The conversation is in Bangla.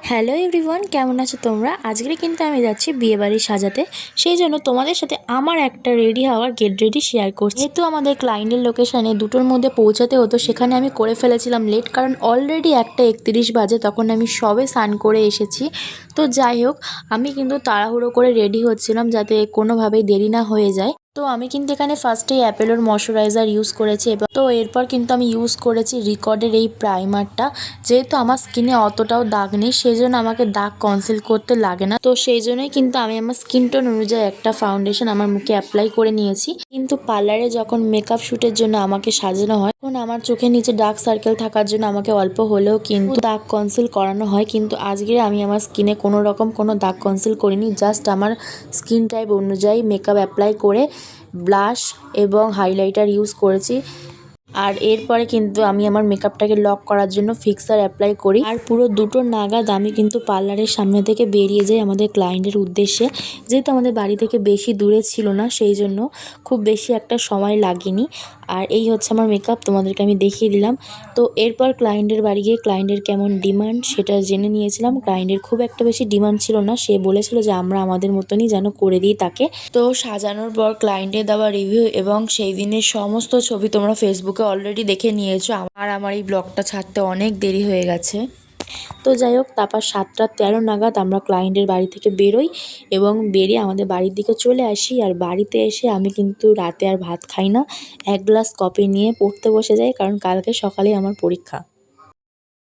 হ্যালো এভরিওয়ান, কেমন আছো তোমরা? আজকে কিন্তু আমি যাচ্ছি বিয়েবাড়ি সাজাতে। সেই জন্য তোমাদের সাথে আমার একটা রেডি হওয়ার গেট রেডি শেয়ার করছি। যেহেতু আমাদের ক্লায়েন্টের লোকেশানে 2টোর মধ্যে পৌঁছাতে হতো, সেখানে আমি করে ফেলেছিলাম লেট, কারণ অলরেডি 1:31 বাজে। তখন আমি সবে স্নান করে এসেছি। তো যাই হোক, আমি কিন্তু তাড়াহুড়ো করে রেডি হচ্ছিলাম যাতে কোনোভাবেই দেরি না হয়ে যায়। তো আমি কিন্তু এখানে ফার্স্টেই অ্যাপেলোর ময়শ্চারাইজার ইউজ করেছি, এবং তো এরপর কিন্তু আমি ইউজ করেছি রিকর্ডের এই প্রাইমারটা। যেহেতু আমার স্কিনে অতটাও দাগ নেই, সেই জন্য আমাকে দাগ কনসিল করতে লাগে না। তো সেই জন্যই কিন্তু আমি আমার স্কিন টোন অনুযায়ী একটা ফাউন্ডেশন আমার মুখে অ্যাপ্লাই করে নিয়েছি। কিন্তু পার্লারে যখন মেকআপ শ্যুটের জন্য আমাকে সাজানো হয়, তখন আমার চোখের নিচে ডার্ক সার্কেল থাকার জন্য আমাকে অল্প হলেও কিন্তু দাগ কনসিল করানো হয়। কিন্তু আজকে আমি আমার স্কিনে কোনো রকম কোনো দাগ কনসিল করিনি। জাস্ট আমার স্কিন টাইপ অনুযায়ী মেকআপ অ্যাপ্লাই করে ব্লাশ এবং হাইলাইটার ইউজ করেছি। আর এরপরে কিন্তু আমি আমার মেকআপটাকে লক করার জন্য ফিক্সার অ্যাপ্লাই করি। আর পুরো 2টো নাগাদ আমি কিন্তু পার্লারের সামনে থেকে বেরিয়ে যাই আমাদের ক্লায়েন্টের উদ্দেশ্যে। যেহেতু আমাদের বাড়ি থেকে বেশি দূরে ছিল না, সেই জন্য খুব বেশি একটা সময় লাগেনি। আর এই হচ্ছে আমার মেকআপ, তোমাদেরকে আমি দেখিয়ে দিলাম। তো এরপর ক্লায়েন্টের বাড়ি গিয়ে ক্লায়েন্টের কেমন ডিমান্ড সেটা জেনে নিয়েছিলাম। ক্লায়েন্টের খুব একটা বেশি ডিমান্ড ছিল না, সে বলেছিল যে আমরা আমাদের মতনই যেন করে দিই তাকে। তো সাজানোর পর ক্লায়েন্টের দেওয়া রিভিউ এবং সেই দিনের সমস্ত ছবি তোমরা ফেসবুকে অলরেডি দেখে নিয়েছো। আমার এই ব্লগটা ছাড়তে অনেক দেরি হয়ে গেছে। তো যাই হোক, তারপর 7:13 নাগাদ আমরা ক্লায়েন্টের বাড়ি থেকে বেরোই এবং বেরিয়ে আমাদের বাড়ির দিকে চলে আসি। আর বাড়িতে এসে আমি কিন্তু রাতে আর ভাত খাই না, 1 গ্লাস কফি নিয়ে পড়তে বসে যাই, কারণ কালকে সকালেই আমার পরীক্ষা।